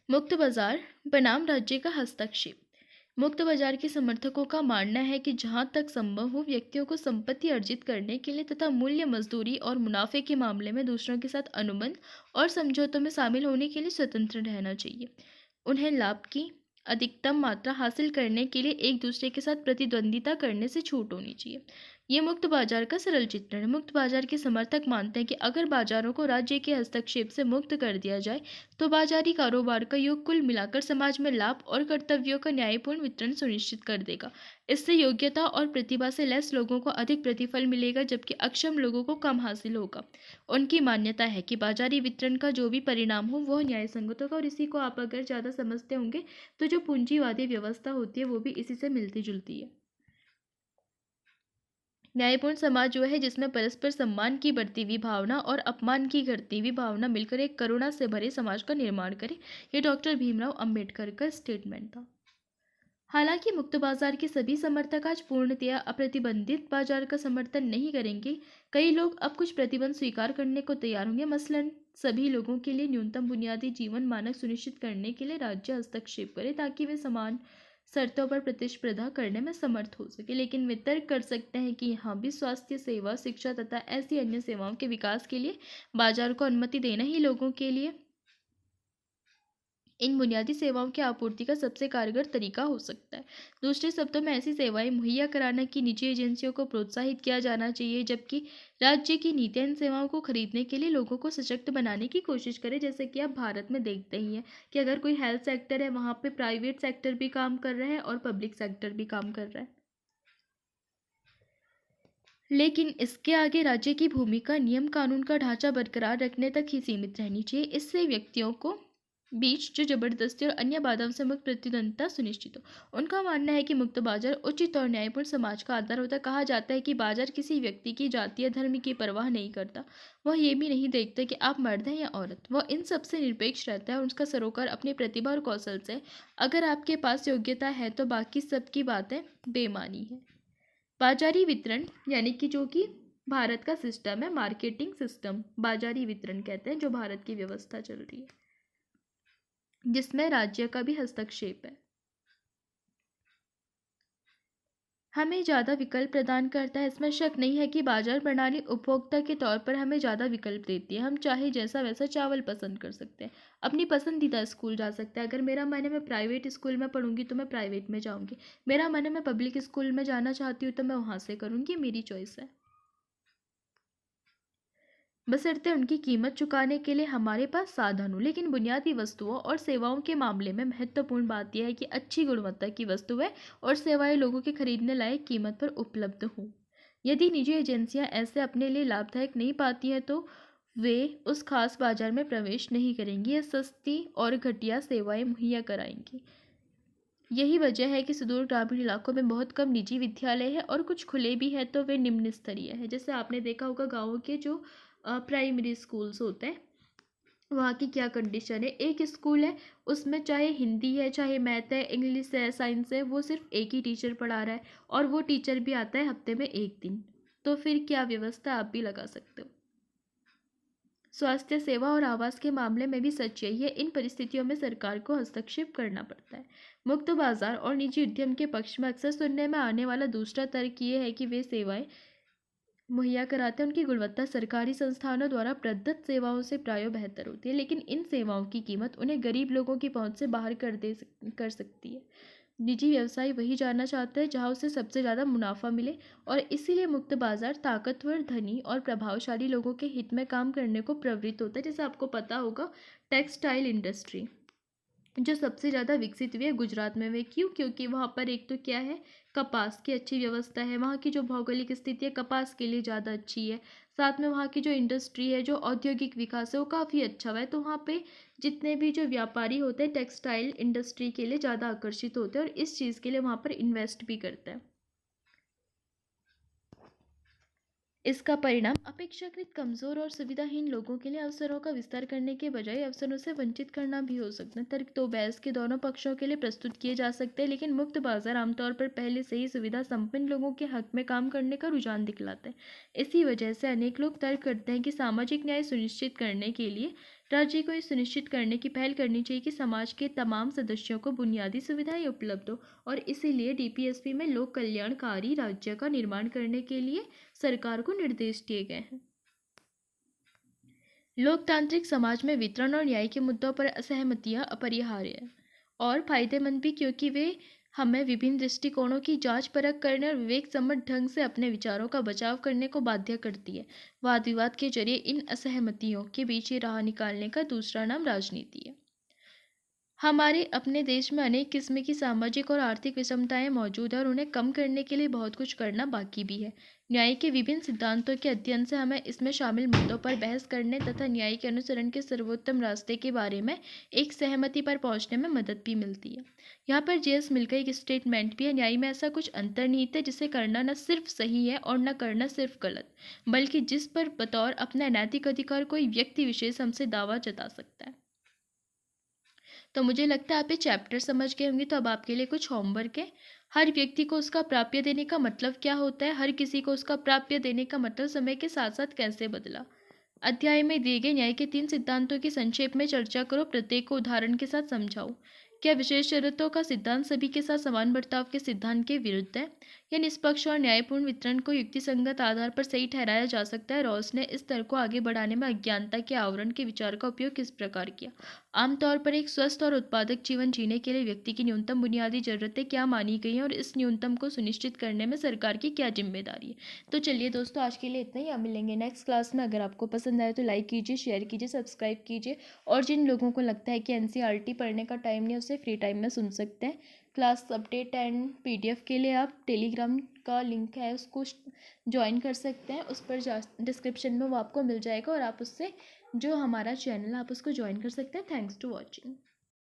मुक्त बाजार बनाम राज्य का हस्तक्षेप। मुक्त बाजार के समर्थकों का मानना है कि जहां तक संभव हो व्यक्तियों को संपत्ति अर्जित करने के लिए तथा मूल्य, मजदूरी और मुनाफे के मामले में दूसरों के साथ अनुबंध और समझौतों में शामिल होने के लिए स्वतंत्र रहना चाहिए। उन्हें लाभ की अधिकतम मात्रा हासिल करने के लिए एक दूसरे के साथ प्रतिद्वंदिता करने से छूट होनी चाहिए। ये मुक्त बाजार का सरल चित्रण है। मुक्त बाजार के समर्थक मानते हैं कि अगर बाजारों को राज्य के हस्तक्षेप से मुक्त कर दिया जाए तो बाजारी कारोबार का योग कुल मिलाकर समाज में लाभ और कर्तव्यों का न्यायपूर्ण वितरण सुनिश्चित कर देगा। इससे योग्यता और प्रतिभा से लैस लोगों को अधिक प्रतिफल मिलेगा, जबकि अक्षम लोगों को कम हासिल होगा। उनकी मान्यता है कि बाजारी वितरण का जो भी परिणाम हो वह न्याय संगत होगा, और इसी को आप अगर ज़्यादा समझते होंगे तो जो पूंजीवादी व्यवस्था होती है वो भी इसी से मिलती जुलती है। न्यायपूर्ण समाज वो है जिसमें परस्पर सम्मान की बढ़ती हुई भावना और अपमान की घटती हुई भावना मिलकर एक करुणा से भरे समाज का निर्माण करे। ये डॉक्टर भीमराव अंबेडकर का स्टेटमेंट था। हालांकि मुक्त बाजार के सभी समर्थक आज पूर्णतया अप्रतिबंधित बाजार का समर्थन नहीं करेंगे। कई लोग अब कुछ प्रतिबंध स्वीकार करने को तैयार होंगे। मसलन सभी लोगों के लिए न्यूनतम बुनियादी जीवन मानक सुनिश्चित करने के लिए राज्य हस्तक्षेप करे ताकि वे समान शर्तों पर प्रतिस्पर्धा करने में समर्थ हो सके। लेकिन वे तर्क कर सकते हैं कि यहाँ भी स्वास्थ्य सेवा, शिक्षा तथा ऐसी अन्य सेवाओं के विकास के लिए बाजार को अनुमति देना ही लोगों के लिए इन बुनियादी सेवाओं की आपूर्ति का सबसे कारगर तरीका हो सकता है। दूसरे शब्दों में ऐसी सेवाएं मुहैया कराना कि निजी एजेंसियों को प्रोत्साहित किया जाना चाहिए, जबकि राज्य की नीतियां इन सेवाओं को खरीदने के लिए लोगों को सशक्त बनाने की कोशिश करे। जैसे कि आप भारत में देखते ही हैं कि अगर कोई हेल्थ सेक्टर है वहाँ पे प्राइवेट सेक्टर भी काम कर रहा है और पब्लिक सेक्टर भी काम कर रहा है, लेकिन इसके आगे राज्य की भूमिका नियम कानून का ढांचा बरकरार रखने तक ही सीमित रहनी चाहिए। इससे व्यक्तियों को बीच जो जबरदस्ती और अन्य बाधाओं से मुक्त प्रतिद्वंदिता सुनिश्चित हो। उनका मानना है कि मुक्त बाजार उचित और न्यायपूर्ण समाज का आधार होता है। कहा जाता है कि बाजार किसी व्यक्ति की जाति या धर्म की परवाह नहीं करता। वह ये भी नहीं देखता कि आप मर्द हैं या औरत। वह इन सब से निरपेक्ष रहता है और उसका सरोकार अपनी प्रतिभा और कौशल से। अगर आपके पास योग्यता है तो बाकी सबकी बातें बेमानी है। बाजारी वितरण यानी कि जो कि भारत का सिस्टम है, मार्केटिंग सिस्टम बाजारी वितरण कहते हैं, जो भारत की व्यवस्था चल रही है जिसमें राज्य का भी हस्तक्षेप है, हमें ज़्यादा विकल्प प्रदान करता है। इसमें शक नहीं है कि बाजार प्रणाली उपभोक्ता के तौर पर हमें ज़्यादा विकल्प देती है। हम चाहे जैसा वैसा चावल पसंद कर सकते हैं, अपनी पसंदीदा स्कूल जा सकते हैं। अगर मेरा मन है मैं प्राइवेट स्कूल में पढ़ूंगी तो मैं प्राइवेट में जाऊंगी, मेरा मन है मैं पब्लिक स्कूल में जाना चाहती हूँ तो मैं वहाँ से करूँगी, मेरी चॉइस है। बशर्ते उनकी कीमत चुकाने के लिए हमारे पास साधन हो। लेकिन बुनियादी वस्तुओं और सेवाओं के मामले में महत्वपूर्ण बात यह है कि अच्छी गुणवत्ता की वस्तुएं और सेवाएं लोगों के खरीदने लायक कीमत पर उपलब्ध हों। यदि निजी एजेंसियां ऐसे अपने लिए लाभदायक नहीं पाती हैं तो वे उस खास बाजार में प्रवेश नहीं करेंगी या सस्ती और घटिया सेवाएं मुहैया कराएंगी। यही वजह है कि सुदूर ग्रामीण इलाकों में बहुत कम निजी विद्यालय है और कुछ खुले भी हैं तो वे निम्न स्तरीय है। जैसे आपने देखा होगा गाँवों के जो प्राइमरी स्कूल्स होते हैं वहाँ की क्या कंडीशन है। एक स्कूल है उसमें चाहे हिंदी है, चाहे मैथ है, इंग्लिश है, साइंस है, वो सिर्फ एक ही टीचर पढ़ा रहा है और वो टीचर भी आता है हफ्ते में एक दिन। तो फिर क्या व्यवस्था आप भी लगा सकते हो। स्वास्थ्य सेवा और आवास के मामले में भी सच यही है। इन परिस्थितियों में सरकार को हस्तक्षेप करना पड़ता है। मुक्त बाजार और निजी उद्यम के पक्ष में अक्सर सुनने में आने वाला दूसरा तर्क ये है कि वे सेवाएं मुहैया कराते हैं, उनकी गुणवत्ता सरकारी संस्थानों द्वारा प्रदत्त सेवाओं से प्राय बेहतर होती है, लेकिन इन सेवाओं की कीमत उन्हें गरीब लोगों की पहुंच से बाहर कर सकती है। निजी व्यवसाय वही जानना चाहता है जहां उसे सबसे ज़्यादा मुनाफा मिले, और इसीलिए मुक्त बाजार ताकतवर, धनी और प्रभावशाली लोगों के हित में काम करने को प्रवृत्त होता है। जैसे आपको पता होगा टेक्सटाइल इंडस्ट्री जो सबसे ज़्यादा विकसित हुई है गुजरात में। वे क्यों? क्योंकि वहाँ पर एक तो क्या है, कपास की अच्छी व्यवस्था है, वहाँ की जो भौगोलिक स्थिति है कपास के लिए ज़्यादा अच्छी है। साथ में वहाँ की जो इंडस्ट्री है, जो औद्योगिक विकास है वो काफ़ी अच्छा हुआ है। तो वहाँ पे जितने भी जो व्यापारी होते हैं टेक्सटाइल इंडस्ट्री के लिए ज़्यादा आकर्षित होते हैं और इस चीज़ के लिए वहाँ पर इन्वेस्ट भी करते हैं। इसका परिणाम अपेक्षाकृत कमज़ोर और सुविधाहीन लोगों के लिए अवसरों का विस्तार करने के बजाय अवसरों से वंचित करना भी हो सकता है। तर्क तो बहस के दोनों पक्षों के लिए प्रस्तुत किए जा सकते हैं, लेकिन मुक्त बाजार आमतौर पर पहले से ही सुविधा संपन्न लोगों के हक में काम करने का रुझान दिखलाते हैं। इसी वजह से अनेक लोग तर्क करते हैं कि सामाजिक न्याय सुनिश्चित करने के लिए राज्य को यह सुनिश्चित करने की पहल करनी चाहिए कि समाज के तमाम सदस्यों को बुनियादी सुविधाएं उपलब्ध हो, और इसीलिए डीपीएसपी में लोक कल्याणकारी राज्य का निर्माण करने के लिए सरकार को निर्देश दिए गए हैं। लोकतांत्रिक समाज में वितरण और न्याय के मुद्दों पर असहमतियां अपरिहार्य है। और फ़ायदेमंद भी, क्योंकि वे हमें विभिन्न दृष्टिकोणों की जांच परख करने और विवेक सम्मत ढंग से अपने विचारों का बचाव करने को बाध्य करती है। वाद विवाद के जरिए इन असहमतियों के बीच ये राह निकालने का दूसरा नाम राजनीति है। हमारे अपने देश में अनेक किस्म की सामाजिक और आर्थिक विषमताएं मौजूद हैं और उन्हें कम करने के लिए बहुत कुछ करना बाकी भी है। न्याय के विभिन्न सिद्धांतों के अध्ययन से हमें इसमें शामिल मुद्दों पर बहस करने तथा न्याय के अनुसरण के सर्वोत्तम रास्ते के बारे में एक सहमति पर पहुंचने में मदद भी मिलती है। यहाँ पर जेएस मिल का एक स्टेटमेंट भी है, न्याय में ऐसा कुछ अंतर्निहित है जिसे करना न सिर्फ सही है और न करना सिर्फ गलत, बल्कि जिस पर बतौर अपना नैतिक अधिकार कोई व्यक्ति विशेष हमसे दावा जता सकता है। तो मुझे लगता है आप ये चैप्टर समझ गए होंगे। तो अब आपके लिए कुछ होमवर्क है। हर व्यक्ति को उसका प्राप्य देने का मतलब क्या होता है, हर किसी को उसका प्राप्य देने का मतलब समय के साथ साथ कैसे बदला। अध्याय में दिए गए न्याय के 3 सिद्धांतों की संक्षेप में चर्चा करो, प्रत्येक को उदाहरण के साथ समझाओ। क्या विशेष शर्तों का सिद्धांत सभी के साथ समान बर्ताव के सिद्धांत के विरुद्ध है? या निष्पक्ष और न्यायपूर्ण वितरण को युक्तिसंगत आधार पर सही ठहराया जा सकता है? रॉस ने इस तर्क को आगे बढ़ाने में अज्ञानता के आवरण के विचार का उपयोग किस प्रकार किया? आमतौर पर एक स्वस्थ और उत्पादक जीवन जीने के लिए व्यक्ति की न्यूनतम बुनियादी जरूरतें क्या मानी गई हैं और इस न्यूनतम को सुनिश्चित करने में सरकार की क्या जिम्मेदारी है? तो चलिए दोस्तों, आज के लिए इतना ही। हम मिलेंगे नेक्स्ट क्लास में। अगर आपको पसंद आए तो लाइक कीजिए, शेयर कीजिए, सब्सक्राइब कीजिए। और जिन लोगों को लगता है कि एनसीईआरटी पढ़ने का टाइम नहीं, उसे फ्री टाइम में सुन सकते हैं। क्लास अपडेट एंड पीडीएफ के लिए आप टेलीग्राम का लिंक है उसको ज्वाइन कर सकते हैं। उस पर डिस्क्रिप्शन में वो आपको मिल जाएगा और आप उससे जो हमारा चैनल है आप उसको ज्वाइन कर सकते हैं। Thanks to watching.